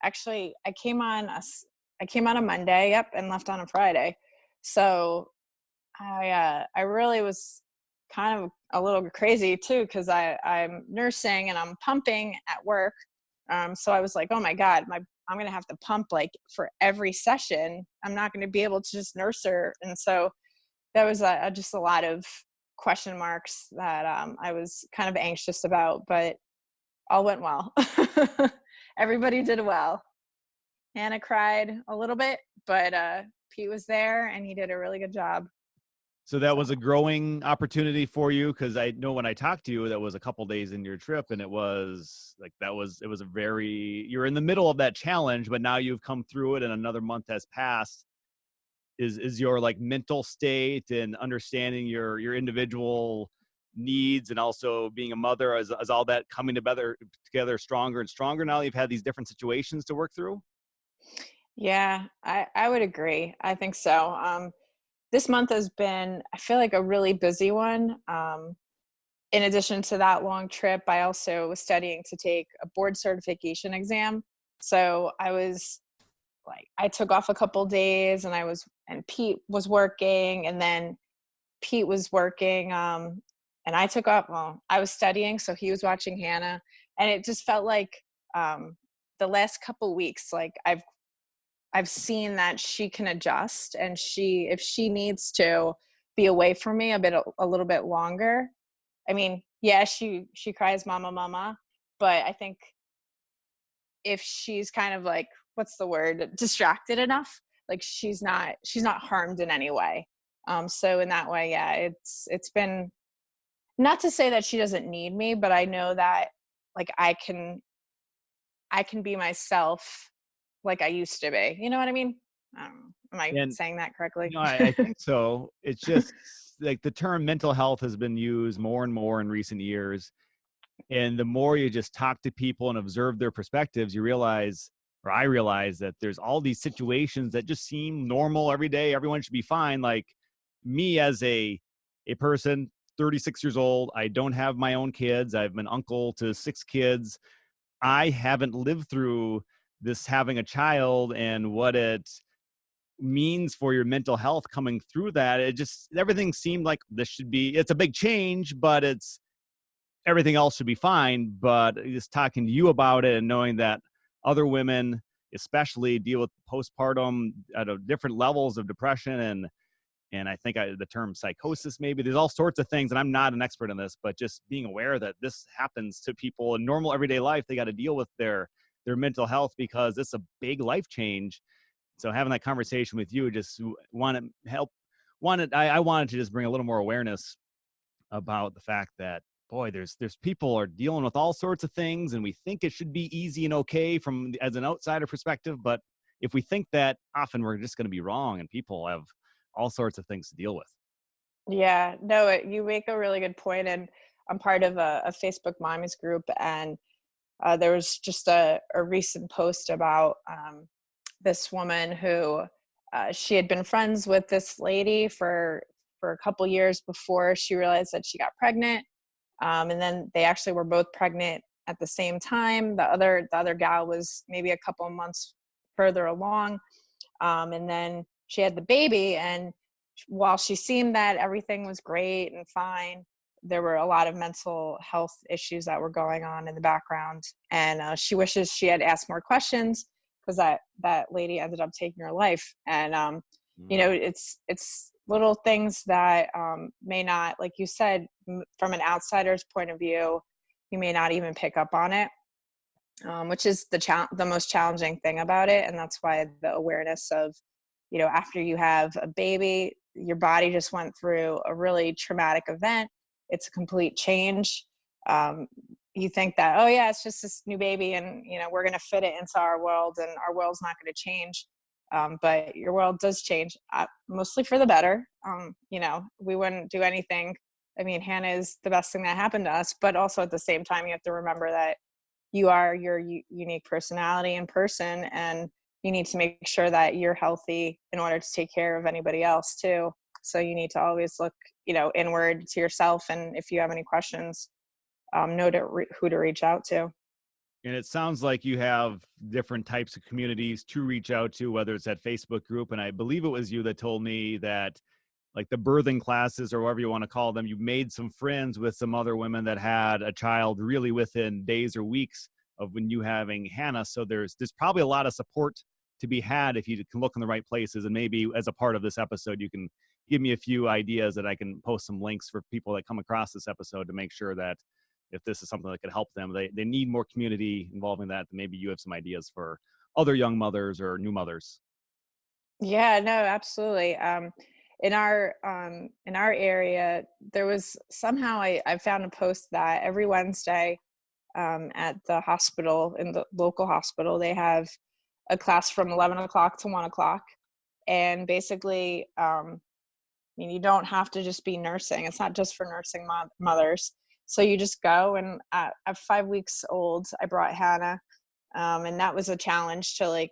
Actually, I came on a Monday, yep, and left on a Friday. So I really was kind of a little crazy too, because I'm nursing and I'm pumping at work. So I was like, oh my God, I'm gonna have to pump like for every session. I'm not gonna be able to just nurse her. And so that was just a lot of question marks that I was kind of anxious about, but all went well. Everybody did well. Hannah cried a little bit, but Pete was there and he did a really good job. So that was a growing opportunity for you, because I know when I talked to you, that was a couple days in your trip, and it was like it was a very, you're in the middle of that challenge, but now you've come through it and another month has passed. Is your like mental state and understanding your individual needs and also being a mother, is all that coming together stronger and stronger now you've had these different situations to work through? Yeah, I would agree. I think so. This month has been, I feel like, a really busy one. In addition to that long trip, I also was studying to take a board certification exam. So I was like, I took off a couple days and Pete was working, and then Pete was working. And I took off, well, I was studying, so he was watching Hannah. And it just felt like the last couple weeks, like I've seen that she can adjust, and if she needs to be away from me a little bit longer. I mean, yeah, she cries mama mama, but I think if she's kind of like, what's the word, distracted enough, like she's not harmed in any way. So in that way, yeah, it's been, not to say that she doesn't need me, but I know that like I can be myself like I used to be. You know what I mean? Am I And saying that correctly? no, I think so. It's just like the term mental health has been used more and more in recent years. And the more you just talk to people and observe their perspectives, you realize, or I realize, that there's all these situations that just seem normal every day. Everyone should be fine. Like me as a person, 36 years old, I don't have my own kids. I've been uncle to 6 kids. I haven't lived through this having a child and what it means for your mental health coming through that. It just, everything seemed like it's a big change, but everything else should be fine. But just talking to you about it and knowing that other women especially deal with postpartum at different levels of depression, and I think the term psychosis, maybe there's all sorts of things, and I'm not an expert in this, but just being aware that this happens to people in normal everyday life. They got to deal with their mental health because it's a big life change. So having that conversation with you, just want to help, I wanted to just bring a little more awareness about the fact that, boy, there's people are dealing with all sorts of things, and we think it should be easy and okay from as an outsider perspective, but if we think that, often we're just going to be wrong, and people have all sorts of things to deal with. Yeah, no, you make a really good point, and I'm part of a Facebook mommies group, and there was just a recent post about this woman who she had been friends with this lady for a couple years before she realized that she got pregnant, and then they actually were both pregnant at the same time. The other gal was maybe a couple months further along, and then she had the baby, and while she seemed that everything was great and fine, there were a lot of mental health issues that were going on in the background, and she wishes she had asked more questions, because that lady ended up taking her life. And it's little things that may not, like you said, from an outsider's point of view, you may not even pick up on it, which is the most challenging thing about it. And that's why the awareness of, after you have a baby, your body just went through a really traumatic event. It's a complete change. You think that, oh yeah, it's just this new baby, and we're going to fit it into our world, and our world's not going to change. But your world does change, mostly for the better. We wouldn't do anything. I mean, Hannah is the best thing that happened to us, but also at the same time, you have to remember that you are your unique personality in person, and you need to make sure that you're healthy in order to take care of anybody else too. So you need to always look, inward to yourself. And if you have any questions, know who to reach out to. And it sounds like you have different types of communities to reach out to, whether it's that Facebook group. And I believe it was you that told me that, like, the birthing classes, or whatever you want to call them, you made some friends with some other women that had a child really within days or weeks of when you having Hannah. So there's probably a lot of support to be had if you can look in the right places. And maybe as a part of this episode, you can give me a few ideas that I can post some links for people that come across this episode to make sure that if this is something that could help them, they need more community involving that. Maybe you have some ideas for other young mothers or new mothers. Yeah, no, absolutely. In our area, there was somehow I found a post that every Wednesday at the hospital, in the local hospital, they have a class from 11 o'clock to 1 o'clock. And basically, I mean, you don't have to just be nursing. It's not just for nursing mothers. So you just go, and at 5 weeks old, I brought Hannah, and that was a challenge to, like,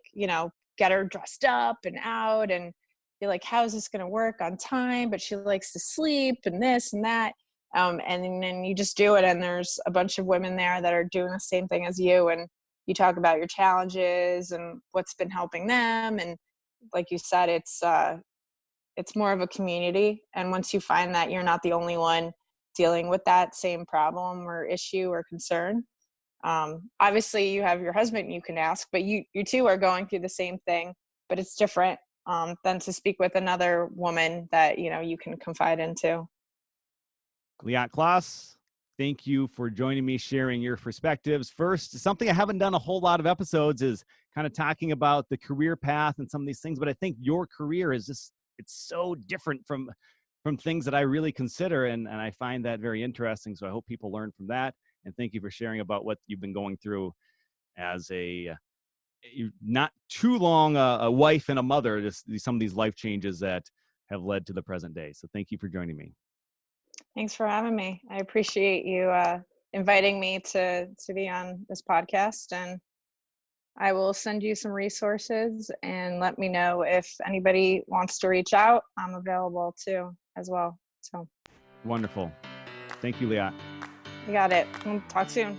get her dressed up and out, and be like, how is this going to work on time? But she likes to sleep and this and that. And then you just do it, and there's a bunch of women there that are doing the same thing as you, and you talk about your challenges and what's been helping them. And like you said, it's more of a community, and once you find that you're not the only one dealing with that same problem or issue or concern, obviously you have your husband you can ask, but you two are going through the same thing, but it's different than to speak with another woman that you can confide into. Liatte Closs, thank you for joining me, sharing your perspectives. First, something I haven't done a whole lot of episodes is kind of talking about the career path and some of these things, but I think your career is just, it's so different from things that I really consider, and I find that very interesting. So I hope people learn from that. And thank you for sharing about what you've been going through as a not too long a wife and a mother, just some of these life changes that have led to the present day. So thank you for joining me. Thanks for having me. I appreciate you inviting me to be on this podcast, and I will send you some resources, and let me know if anybody wants to reach out. I'm available too as well. So Wonderful. Thank you, Liatte. you got it. We'll talk soon.